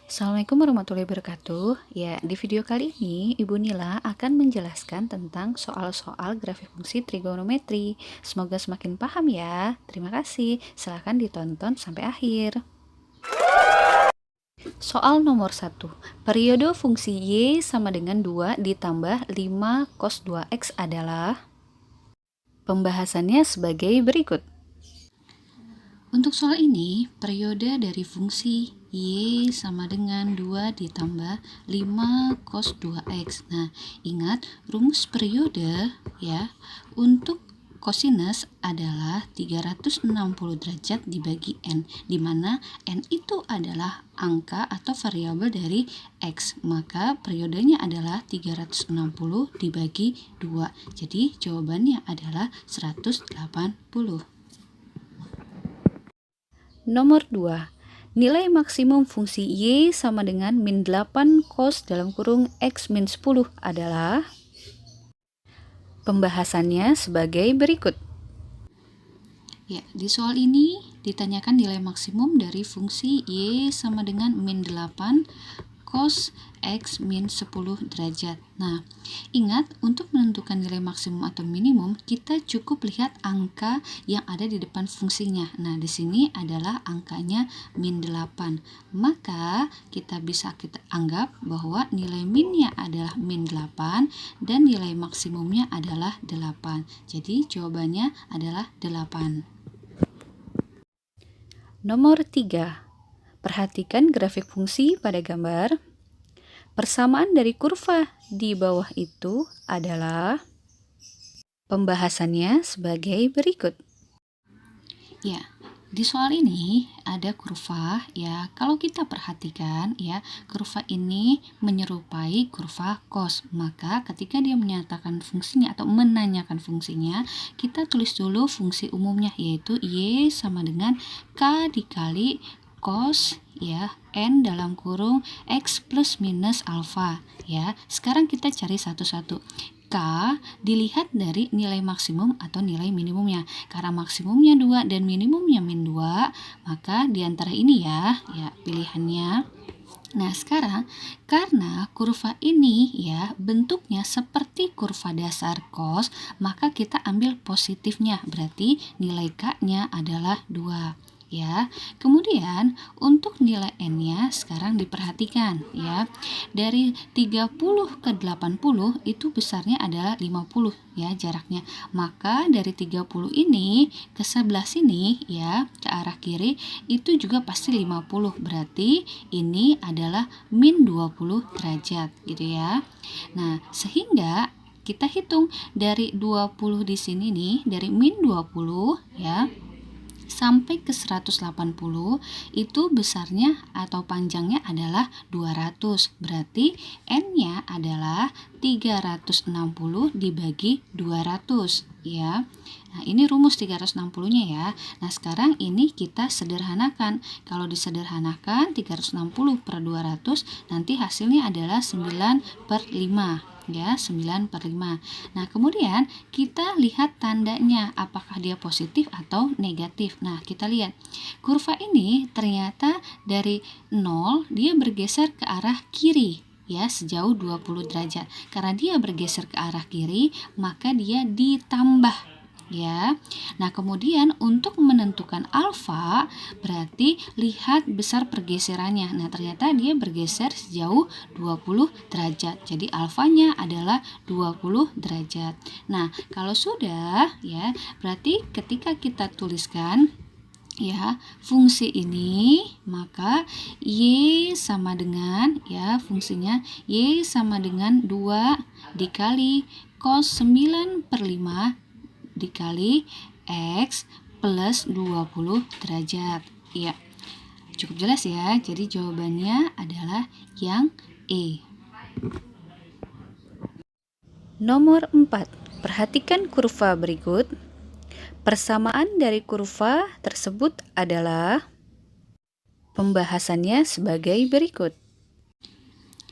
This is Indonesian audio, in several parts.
Assalamualaikum warahmatullahi wabarakatuh. Ya, di video kali ini Ibu Nila akan menjelaskan tentang soal-soal grafik fungsi trigonometri. Semoga semakin paham ya. Terima kasih. Silahkan ditonton sampai akhir. Soal nomor 1. Periode fungsi Y sama dengan 2 ditambah 5 cos 2X adalah? Pembahasannya sebagai berikut. Untuk soal ini, periode dari fungsi Y sama dengan 2 ditambah 5 cos 2X. Nah, ingat rumus periode ya. Untuk kosinus adalah 360 derajat dibagi N, di mana N itu adalah angka atau variabel dari X. Maka periodenya adalah 360 dibagi 2. Jadi jawabannya adalah 180. Nomor 2. Nilai maksimum fungsi Y sama dengan min 8 cos dalam kurung X min 10 adalah? Pembahasannya sebagai berikut. Ya, di soal ini ditanyakan nilai maksimum dari fungsi Y sama dengan min 8 cos X min 10 derajat. Nah, ingat untuk menentukan nilai maksimum atau minimum, kita cukup lihat angka yang ada di depan fungsinya. Nah, di sini adalah angkanya min 8. Maka, kita anggap bahwa nilai minnya adalah min 8 dan nilai maksimumnya adalah 8. Jadi, jawabannya adalah 8. Nomor 3. Perhatikan grafik fungsi pada gambar. Persamaan dari kurva di bawah itu adalah? Pembahasannya sebagai berikut. Ya, di soal ini ada kurva ya. Kalau kita perhatikan ya, kurva ini menyerupai kurva cos. Maka ketika dia menyatakan fungsinya atau menanyakan fungsinya, kita tulis dulu fungsi umumnya, yaitu Y sama dengan K dikali cos ya N dalam kurung X plus minus alfa ya. Sekarang kita cari satu-satu. K dilihat dari nilai maksimum atau nilai minimumnya. Karena maksimumnya 2 dan minimumnya min 2, maka diantara ini ya pilihannya. Nah, sekarang karena kurva ini ya bentuknya seperti kurva dasar cos, maka kita ambil positifnya. Berarti nilai K-nya adalah 2. Ya, kemudian untuk nilai N-nya sekarang diperhatikan ya. Dari 30 ke 80 itu besarnya adalah 50 ya jaraknya. Maka dari 30 ini ke sebelah sini ya, ke arah kiri itu juga pasti 50. Berarti ini adalah min 20 derajat gitu ya. Nah, sehingga kita hitung dari 20 di sini nih, dari min 20 ya sampai ke 180 itu besarnya atau panjangnya adalah 200. Berarti N-nya adalah 360 dibagi 200 ya. Nah, ini rumus 360-nya ya. Nah, sekarang ini kita sederhanakan. Kalau disederhanakan 360 per 200 nanti hasilnya adalah 9/5. Ya, 9/5. Nah, kemudian kita lihat tandanya, apakah dia positif atau negatif. Nah, kita lihat kurva ini ternyata dari 0 dia bergeser ke arah kiri ya, sejauh 20 derajat. Karena dia bergeser ke arah kiri, maka dia ditambah ya. Nah, kemudian untuk menentukan alfa berarti lihat besar pergeserannya. Nah, ternyata dia bergeser sejauh 20 derajat. Jadi alfanya adalah 20 derajat. Nah, kalau sudah ya, berarti ketika kita tuliskan ya fungsi ini, maka Y sama dengan ya fungsinya Y sama dengan 2 dikali cos 9/5 dikali X plus 20 derajat. Ya, cukup jelas ya. Jadi jawabannya adalah yang E. Nomor 4. Perhatikan kurva berikut. Persamaan dari kurva tersebut adalah? Pembahasannya sebagai berikut.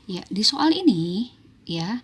Ya, di soal ini ya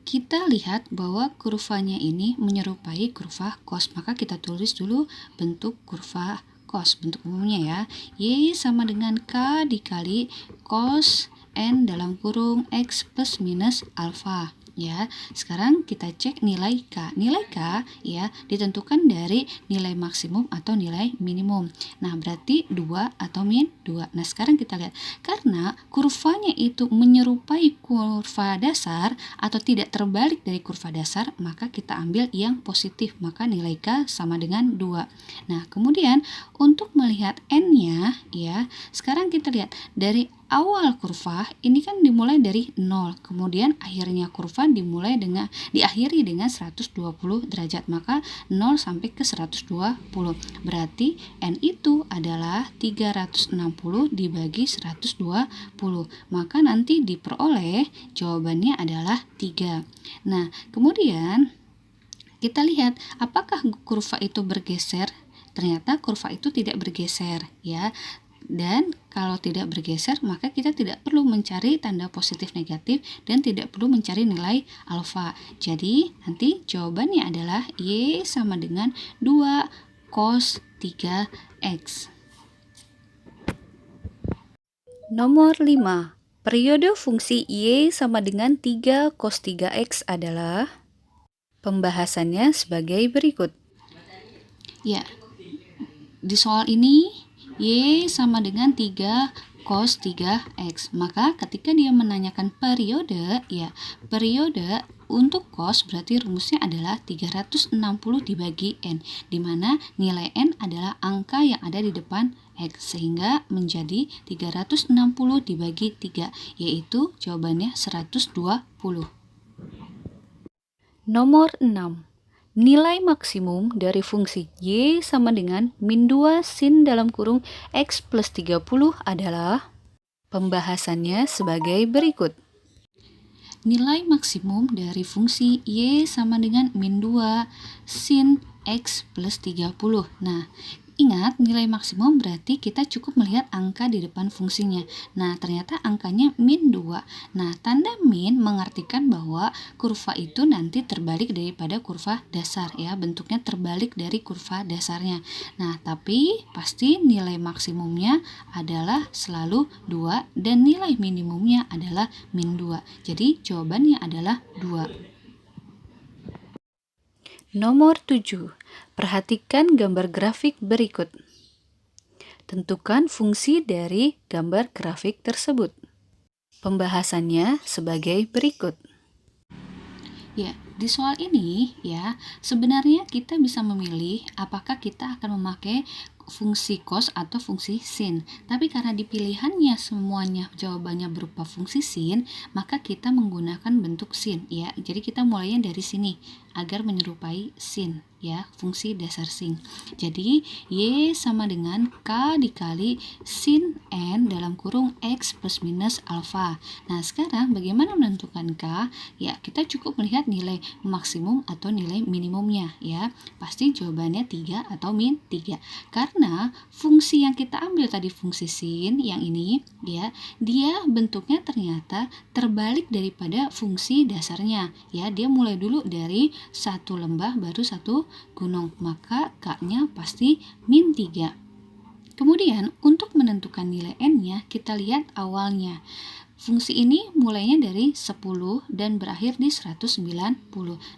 kita lihat bahwa kurvanya ini menyerupai kurva cos, maka kita tulis dulu bentuk kurva cos, bentuk umumnya ya. Y sama dengan K dikali cos N dalam kurung X plus minus alfa. Ya, sekarang kita cek nilai K. Nilai K ya ditentukan dari nilai maksimum atau nilai minimum. Nah, berarti 2 atau min 2. Nah, sekarang kita lihat. Karena kurvanya itu menyerupai kurva dasar atau tidak terbalik dari kurva dasar, maka kita ambil yang positif. Maka nilai K sama dengan 2. Nah, kemudian untuk melihat N-nya ya, sekarang kita lihat dari awal kurva ini kan dimulai dari 0, kemudian akhirnya kurva diakhiri dengan 120 derajat, maka 0 sampai ke 120. Berarti N itu adalah 360 dibagi 120. Maka nanti diperoleh jawabannya adalah 3. Nah, kemudian kita lihat apakah kurva itu bergeser? Ternyata kurva itu tidak bergeser ya. Dan kalau tidak bergeser, maka kita tidak perlu mencari tanda positif negatif dan tidak perlu mencari nilai alfa. Jadi nanti jawabannya adalah Y sama dengan 2 cos 3X. Nomor 5. Periode fungsi Y sama dengan 3 cos 3X adalah, pembahasannya sebagai berikut. Ya, di soal ini Y sama dengan 3 cos 3X. Maka ketika dia menanyakan periode, ya periode untuk cos berarti rumusnya adalah 360 dibagi N, di mana nilai N adalah angka yang ada di depan X, sehingga menjadi 360 dibagi 3, yaitu jawabannya 120. Nomor 6. Nilai maksimum dari fungsi Y sama dengan min 2 sin dalam kurung X plus 30 adalah, pembahasannya sebagai berikut. Nilai maksimum dari fungsi Y sama dengan min 2 sin X plus 30. Nah, ingat nilai maksimum berarti kita cukup melihat angka di depan fungsinya. Nah, ternyata angkanya min 2. Nah, tanda min mengartikan bahwa kurva itu nanti terbalik daripada kurva dasar ya, bentuknya terbalik dari kurva dasarnya. Nah, tapi pasti nilai maksimumnya adalah selalu 2 dan nilai minimumnya adalah min 2. Jadi jawabannya adalah 2. Nomor 7. Perhatikan gambar grafik berikut. Tentukan fungsi dari gambar grafik tersebut. Pembahasannya sebagai berikut. Ya, di soal ini ya, sebenarnya kita bisa memilih apakah kita akan memakai fungsi cos atau fungsi sin. Tapi karena di pilihannya semuanya jawabannya berupa fungsi sin, maka kita menggunakan bentuk sin ya. Jadi kita mulainya dari sini agar menyerupai sin ya, fungsi dasar sin. Jadi Y sama dengan K dikali sin N dalam kurung X plus minus alfa. Nah, sekarang bagaimana menentukan K? Ya, kita cukup melihat nilai maksimum atau nilai minimumnya ya. Pasti jawabannya 3 atau min 3. Karena fungsi yang kita ambil tadi fungsi sin yang ini ya, dia bentuknya ternyata terbalik daripada fungsi dasarnya ya. Dia mulai dulu dari satu lembah baru satu gunung, maka K-nya pasti min 3. Kemudian untuk menentukan nilai N-nya kita lihat awalnya. Fungsi ini mulainya dari 10 dan berakhir di 190.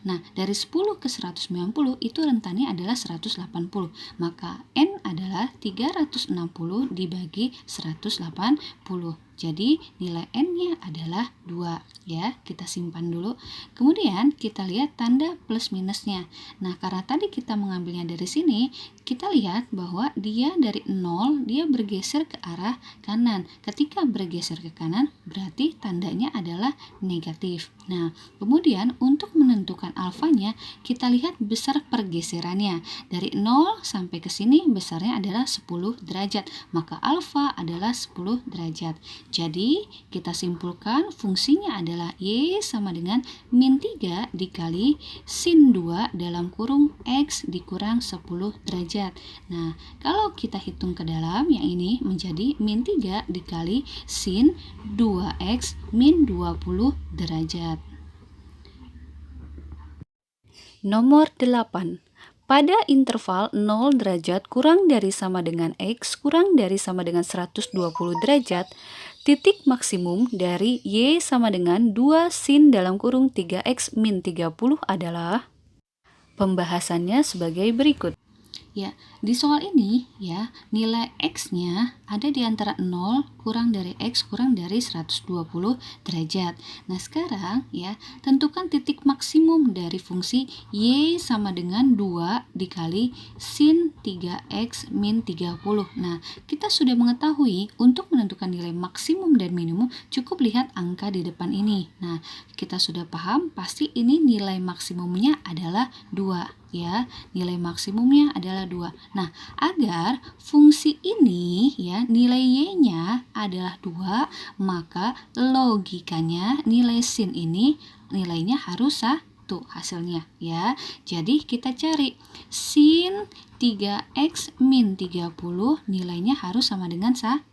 Nah, dari 10 ke 190 itu rentannya adalah 180. Maka N adalah 360 dibagi 180. Jadi nilai N-nya adalah 2 ya. Kita simpan dulu. Kemudian kita lihat tanda plus minusnya. Nah, karena tadi kita mengambilnya dari sini, kita lihat bahwa dia dari 0 dia bergeser ke arah kanan. Ketika bergeser ke kanan berarti tandanya adalah negatif. Nah, kemudian untuk menentukan alfanya kita lihat besar pergeserannya. Dari 0 sampai ke sini besarnya adalah 10 derajat. Maka alfa adalah 10 derajat. Jadi kita simpulkan fungsinya adalah Y sama dengan min 3 dikali sin 2 dalam kurung X dikurang 10 derajat. Nah, kalau kita hitung ke dalam yang ini menjadi min 3 dikali sin 2X min 20 derajat. Nomor 8. Pada interval 0 derajat kurang dari sama dengan X kurang dari sama dengan 120 derajat, titik maksimum dari Y sama dengan 2 sin dalam kurung 3X min 30 adalah. Pembahasannya sebagai berikut. Ya, di soal ini ya, nilai X-nya ada di antara 0 kurang dari X kurang dari 120 derajat. Nah, sekarang ya, tentukan titik maksimum dari fungsi Y sama dengan 2 dikali sin 3X min 30. Nah, kita sudah mengetahui untuk menentukan nilai maksimum dan minimum cukup lihat angka di depan ini. Nah, kita sudah paham pasti ini nilai maksimumnya adalah 2. Ya, nilai maksimumnya adalah 2. Nah, agar fungsi ini ya nilai y-nya adalah 2, maka logikanya nilai sin ini nilainya harus 1 hasilnya ya. Jadi kita cari sin 3x min 30 nilainya harus sama dengan 1.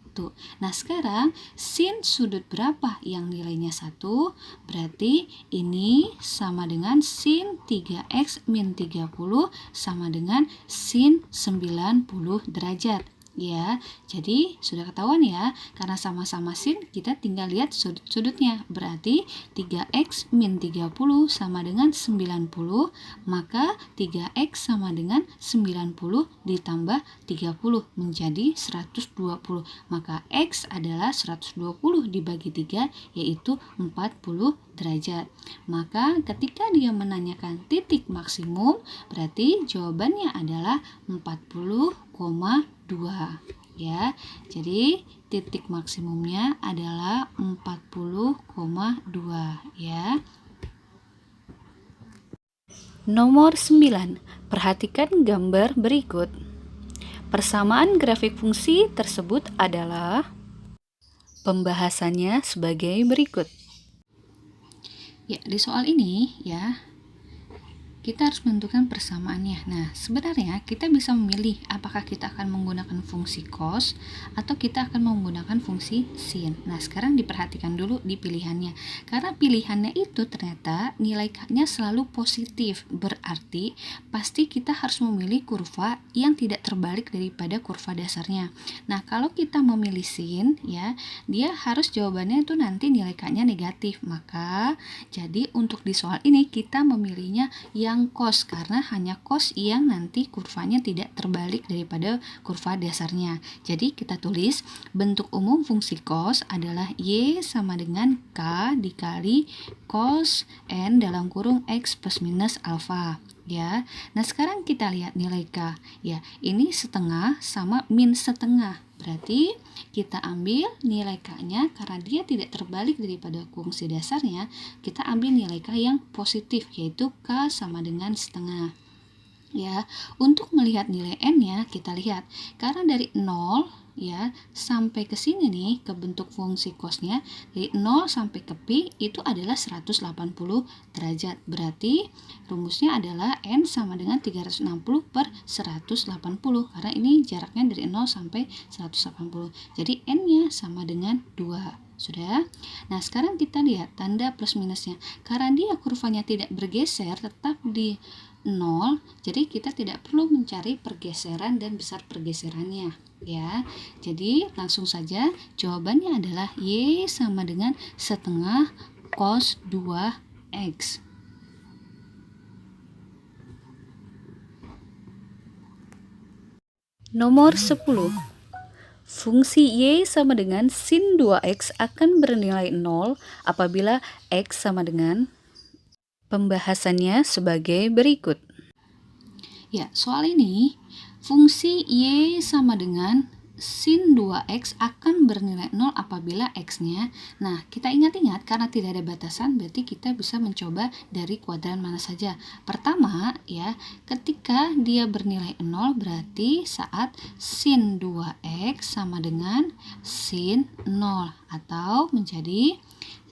Nah, sekarang sin sudut berapa yang nilainya 1? Berarti ini sama dengan sin 3x min 30 sama dengan sin 90 derajat. Ya, jadi sudah ketahuan ya, karena sama-sama sin, kita tinggal lihat sudut-sudutnya. Berarti 3x min 30 sama dengan 90, maka 3x sama dengan 90 ditambah 30 menjadi 120. Maka x adalah 120 dibagi 3, yaitu 40 derajat. Maka ketika dia menanyakan titik maksimum, berarti jawabannya adalah 40,2 ya. Jadi titik maksimumnya adalah 40,2 ya. Nomor 9. Perhatikan gambar berikut. Persamaan grafik fungsi tersebut adalah. Pembahasannya sebagai berikut. Ya, di soal ini ya, kita harus menentukan persamaannya. Nah, sebenarnya kita bisa memilih apakah kita akan menggunakan fungsi cos atau kita akan menggunakan fungsi sin. Nah, sekarang diperhatikan dulu di pilihannya. Karena pilihannya itu ternyata nilai K-nya selalu positif. Berarti pasti kita harus memilih kurva yang tidak terbalik daripada kurva dasarnya. Nah, kalau kita memilih sin ya, dia harus jawabannya itu nanti nilai K-nya negatif. Maka jadi untuk di soal ini kita memilihnya yang cos, karena hanya cos yang nanti kurvanya tidak terbalik daripada kurva dasarnya. Jadi kita tulis bentuk umum fungsi cos adalah y sama dengan k dikali cos n dalam kurung x plus minus alfa ya. Nah, sekarang kita lihat nilai k ya, ini setengah sama min setengah. Berarti kita ambil nilai K-nya karena dia tidak terbalik daripada fungsi dasarnya, kita ambil nilai K yang positif, yaitu K sama dengan setengah. Ya, untuk melihat nilai N-nya kita lihat, karena dari 0 ya sampai ke sini nih ke bentuk fungsi cosnya dari 0 sampai ke pi itu adalah 180 derajat. Berarti rumusnya adalah N sama dengan 360 per 180 karena ini jaraknya dari 0 sampai 180. Jadi N-nya sama dengan 2. Sudah. Nah, sekarang kita lihat tanda plus minusnya. Karena dia kurvanya tidak bergeser, tetap di 0, jadi kita tidak perlu mencari pergeseran dan besar pergeserannya ya. Jadi langsung saja jawabannya adalah Y sama dengan setengah cos 2X. Nomor 10. Fungsi Y sama dengan sin 2X akan bernilai 0 apabila X sama dengan. Pembahasannya sebagai berikut. Ya, soal ini fungsi Y sama dengan sin 2X akan bernilai 0 apabila X-nya. Nah, kita ingat-ingat karena tidak ada batasan, berarti kita bisa mencoba dari kuadran mana saja. Pertama, ya, ketika dia bernilai 0 berarti saat sin 2X sama dengan sin 0 atau menjadi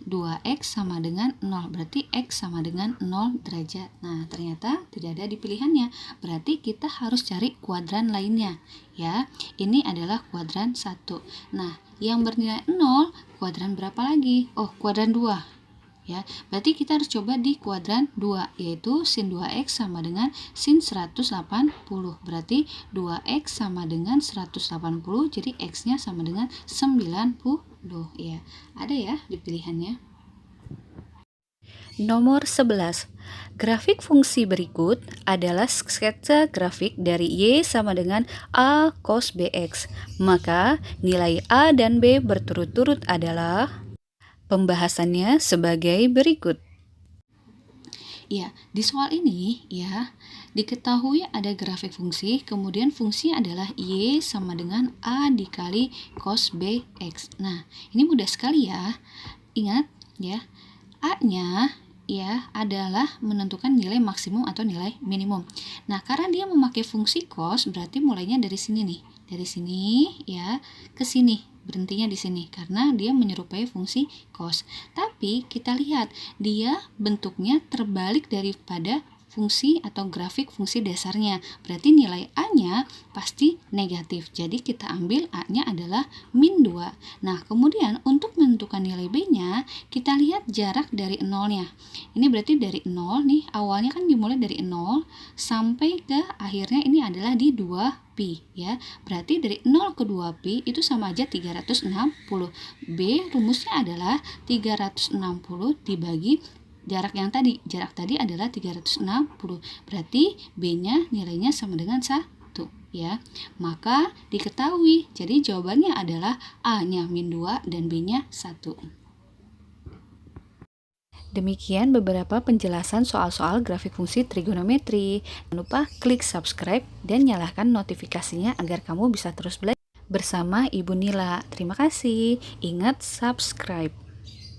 2X sama dengan 0, berarti X sama dengan 0 derajat. Nah, ternyata tidak ada di pilihannya, berarti kita harus cari kuadran lainnya ya. Ini adalah kuadran 1. Nah, yang bernilai 0 kuadran berapa lagi? Oh, kuadran 2 ya. Berarti kita harus coba di kuadran 2, yaitu sin 2x sama dengan sin 180. Berarti 2x sama dengan 180, jadi x-nya sama dengan 90 ya. Ada ya di pilihannya. Nomor 11. Grafik fungsi berikut adalah sketsa grafik dari Y sama dengan A cos BX. Maka nilai A dan B berturut-turut adalah pembahasannya sebagai berikut. Ya, di soal ini ya, diketahui ada grafik fungsi, kemudian fungsi adalah Y sama dengan A dikali cos BX. Nah, ini mudah sekali ya. Ingat ya, A-nya ya adalah menentukan nilai maksimum atau nilai minimum. Nah, karena dia memakai fungsi cos, berarti mulainya dari sini nih. Dari sini ya ke sini, berhentinya di sini karena dia menyerupai fungsi cos. Tapi kita lihat dia bentuknya terbalik daripada fungsi atau grafik fungsi dasarnya. Berarti nilai A-nya pasti negatif. Jadi kita ambil A-nya adalah min 2. Nah, kemudian untuk menentukan nilai B-nya, kita lihat jarak dari nolnya. Ini berarti dari 0 nih, awalnya kan dimulai dari 0 sampai ke akhirnya ini adalah di 2pi ya. Berarti dari 0 ke 2pi itu sama aja 360. B rumusnya adalah 360 dibagi jarak tadi adalah 360. Berarti B-nya nilainya sama dengan 1 ya. Maka diketahui. Jadi jawabannya adalah A-nya min 2 dan B-nya 1. Demikian beberapa penjelasan soal-soal grafik fungsi trigonometri. Jangan lupa klik subscribe dan nyalakan notifikasinya agar kamu bisa terus belajar bersama Ibu Nila. Terima kasih. Ingat subscribe.